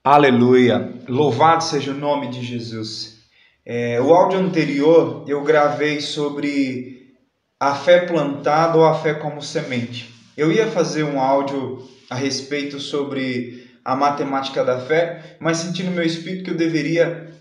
Aleluia! Louvado seja o nome de Jesus. O áudio anterior eu gravei sobre a fé plantada ou a fé como semente. Eu ia fazer um áudio a respeito sobre a matemática da fé, mas senti no meu espírito que eu deveria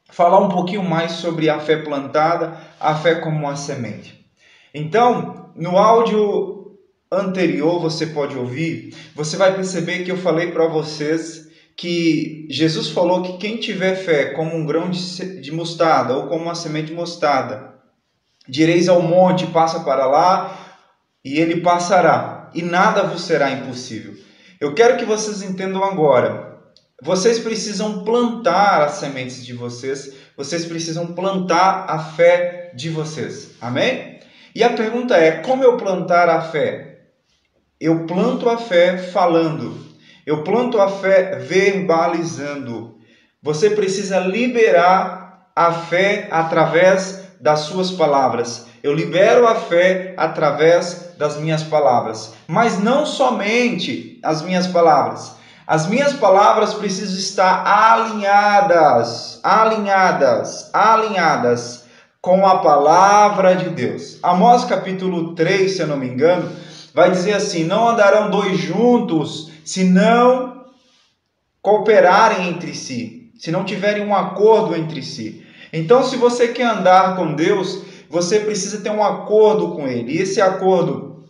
falar um pouquinho mais sobre a fé plantada, a fé como uma semente. Então, no áudio anterior, você pode ouvir, você vai perceber que eu falei para vocês que Jesus falou que quem tiver fé como um grão de mostarda ou como uma semente de mostarda, direis ao monte, passa para lá, e ele passará, e nada vos será impossível. Eu quero que vocês entendam agora. Vocês precisam plantar as sementes de vocês precisam plantar a fé de vocês. Amém? E a pergunta é, como eu plantar a fé? Eu planto a fé falando. Eu planto a fé verbalizando. Você precisa liberar a fé através das suas palavras. Eu libero a fé através das minhas palavras. Mas não somente as minhas palavras. As minhas palavras precisam estar alinhadas com a palavra de Deus. Amós capítulo 3, se eu não me engano, vai dizer assim: não andarão dois juntos se não cooperarem entre si, se não tiverem um acordo entre si. Então, se você quer andar com Deus, você precisa ter um acordo com Ele. E esse acordo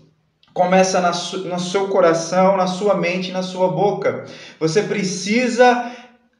começa no seu coração, na sua mente, na sua boca. Você precisa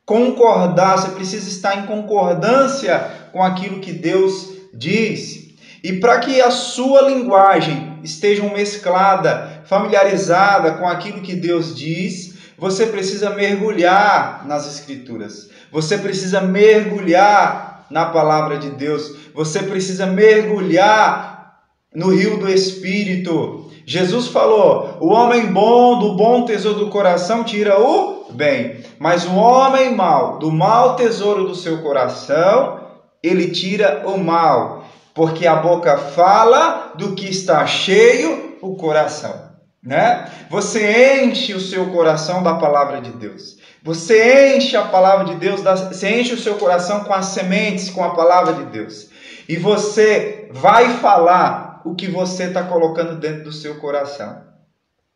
concordar, você precisa estar em concordância com aquilo que Deus diz. E para que a sua linguagem esteja mesclada, familiarizada com aquilo que Deus diz, você precisa mergulhar nas Escrituras. Você precisa mergulhar na palavra de Deus. Você precisa mergulhar no rio do Espírito. Jesus falou: o homem bom, do bom tesouro do coração, tira o bem. Mas o homem mau, do mau tesouro do seu coração, ele tira o mal. Porque a boca fala do que está cheio o coração. Né? Você enche o seu coração da palavra de Deus. Você enche a palavra de Deus, você enche o seu coração com as sementes, com a palavra de Deus. E você vai falar o que você está colocando dentro do seu coração.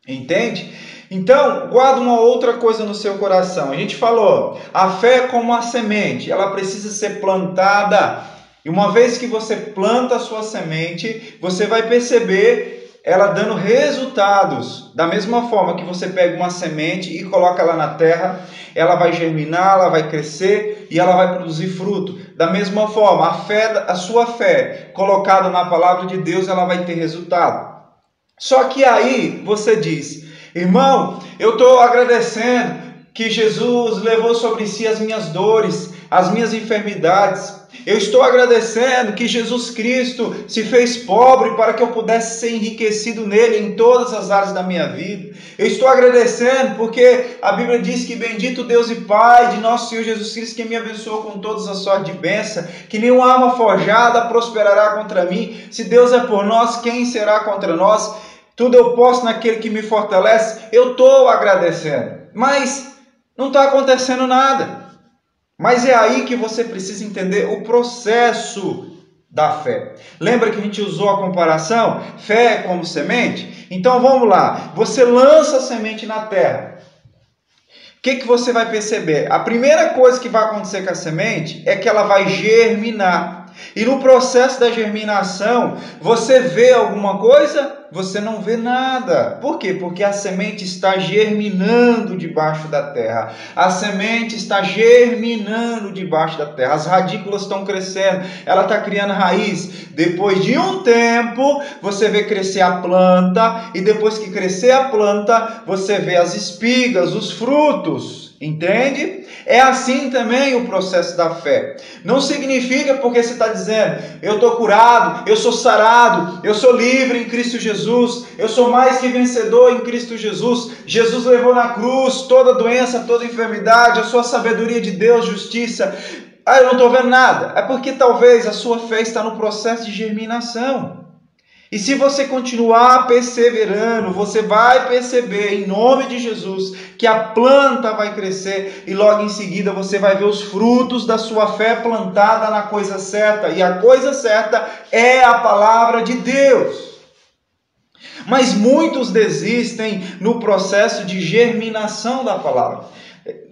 Entende? Então, guarda uma outra coisa no seu coração. A gente falou, a fé é como uma semente, ela precisa ser plantada. E uma vez que você planta a sua semente, você vai perceber ela dando resultados. Da mesma forma que você pega uma semente e coloca ela na terra, ela vai germinar, ela vai crescer e ela vai produzir fruto. Da mesma forma, a sua fé colocada na palavra de Deus, ela vai ter resultado. Só que aí você diz: irmão, eu estou agradecendo que Jesus levou sobre si as minhas dores, as minhas enfermidades. Eu estou agradecendo que Jesus Cristo se fez pobre para que eu pudesse ser enriquecido nele em todas as áreas da minha vida. Eu estou agradecendo porque a Bíblia diz que bendito Deus e Pai de nosso Senhor Jesus Cristo, que me abençoou com todas as sortes de bênção, que nenhuma arma forjada prosperará contra mim. Se Deus é por nós, quem será contra nós? Tudo eu posso naquele que me fortalece. Eu estou agradecendo, mas não está acontecendo nada. Mas é aí que você precisa entender o processo da fé. Lembra que a gente usou a comparação? Fé como semente? Então vamos lá. Você lança a semente na terra. O que você vai perceber? A primeira coisa que vai acontecer com a semente é que ela vai germinar. E no processo da germinação, você vê alguma coisa? Você não vê nada. Por quê? Porque a semente está germinando debaixo da terra. A semente está germinando debaixo da terra. As radículas estão crescendo. Ela está criando raiz. Depois de um tempo, você vê crescer a planta. E depois que crescer a planta, você vê as espigas, os frutos. Entende? É assim também o processo da fé. Não significa porque você está dizendo: eu estou curado, eu sou sarado, eu sou livre em Cristo Jesus, eu sou mais que vencedor em Cristo Jesus. Jesus levou na cruz toda doença, toda enfermidade, a sua sabedoria de Deus, justiça. Eu não estou vendo nada. É porque talvez a sua fé está no processo de germinação. E se você continuar perseverando, você vai perceber, em nome de Jesus, que a planta vai crescer e logo em seguida você vai ver os frutos da sua fé plantada na coisa certa. E a coisa certa é a palavra de Deus. Mas muitos desistem no processo de germinação da palavra.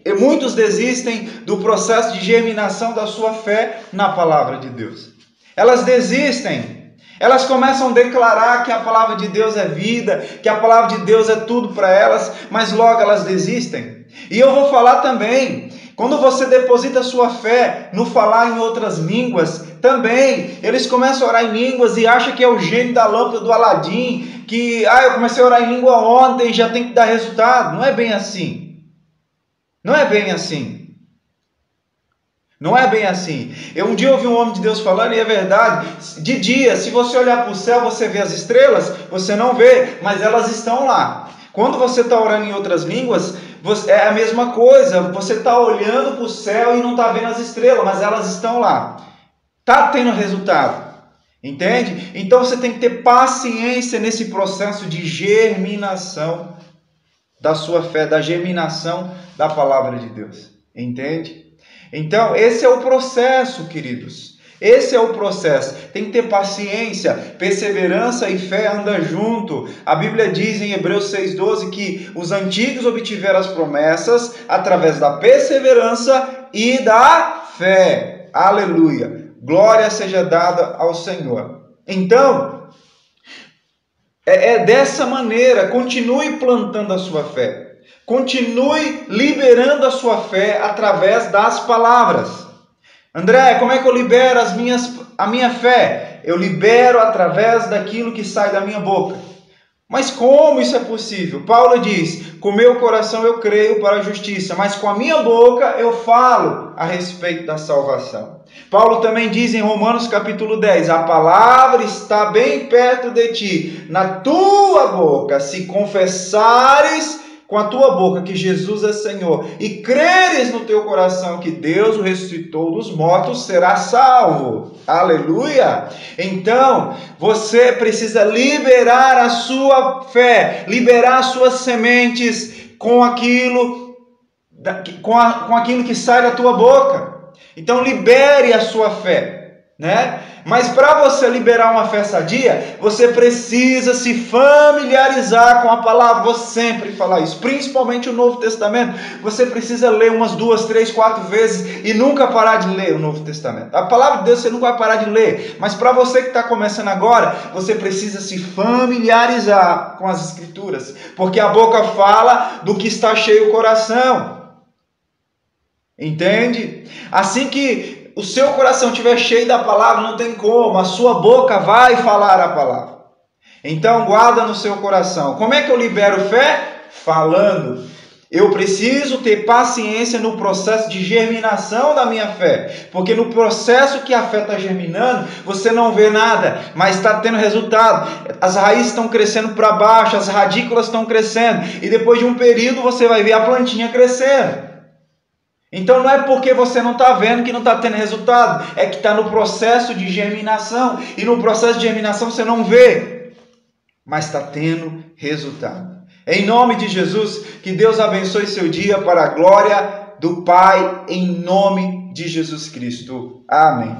E muitos desistem do processo de germinação da sua fé na palavra de Deus. Elas desistem. Elas começam a declarar que a palavra de Deus é vida, que a palavra de Deus é tudo para elas, mas logo elas desistem. E eu vou falar também, quando você deposita sua fé no falar em outras línguas, também eles começam a orar em línguas e acham que é o gênio da lâmpada do Aladim, que eu comecei a orar em língua ontem, já tem que dar resultado. Não é bem assim. Não é bem assim. Não é bem assim. Um dia eu ouvi um homem de Deus falando, e é verdade, de dia, se você olhar para o céu, você vê as estrelas, você não vê, mas elas estão lá. Quando você está orando em outras línguas, é a mesma coisa, você está olhando para o céu e não está vendo as estrelas, mas elas estão lá. Está tendo resultado, entende? Então você tem que ter paciência nesse processo de germinação da sua fé, da germinação da palavra de Deus, entende? Então, esse é o processo, queridos. Esse é o processo. Tem que ter paciência, perseverança e fé andam junto. A Bíblia diz em Hebreus 6,12 que os antigos obtiveram as promessas através da perseverança e da fé. Aleluia. Glória seja dada ao Senhor. Então, é dessa maneira. Continue plantando a sua fé. Continue liberando a sua fé através das palavras. André, como é que eu libero a minha fé? Eu libero através daquilo que sai da minha boca. Mas como isso é possível? Paulo diz, com meu coração eu creio para a justiça, mas com a minha boca eu falo a respeito da salvação. Paulo também diz em Romanos capítulo 10, a palavra está bem perto de ti, na tua boca, se confessares com a tua boca que Jesus é Senhor e creres no teu coração que Deus o ressuscitou dos mortos, será salvo. Aleluia! Então, você precisa liberar a sua fé, liberar as suas sementes com aquilo que sai da tua boca. Então, libere a sua fé, né? Mas para você liberar uma fé sadia, você precisa se familiarizar com a palavra. Vou sempre falar isso, principalmente o Novo Testamento. Você precisa ler umas 2, 3, 4 vezes e nunca parar de ler o Novo Testamento. A palavra de Deus você nunca vai parar de ler. Mas para você que está começando agora, você precisa se familiarizar com as Escrituras. Porque a boca fala do que está cheio o coração. Entende? Assim que o seu coração estiver cheio da palavra, não tem como, a sua boca vai falar a palavra. Então guarda no seu coração. Como é que eu libero fé? Falando. Eu preciso ter paciência no processo de germinação da minha fé. Porque no processo que a fé está germinando, você não vê nada, mas está tendo resultado. As raízes estão crescendo para baixo, as radículas estão crescendo. E depois de um período você vai ver a plantinha crescendo. Então não é porque você não está vendo que não está tendo resultado, é que está no processo de germinação, e no processo de germinação você não vê, mas está tendo resultado. Em nome de Jesus, que Deus abençoe seu dia para a glória do Pai, em nome de Jesus Cristo. Amém.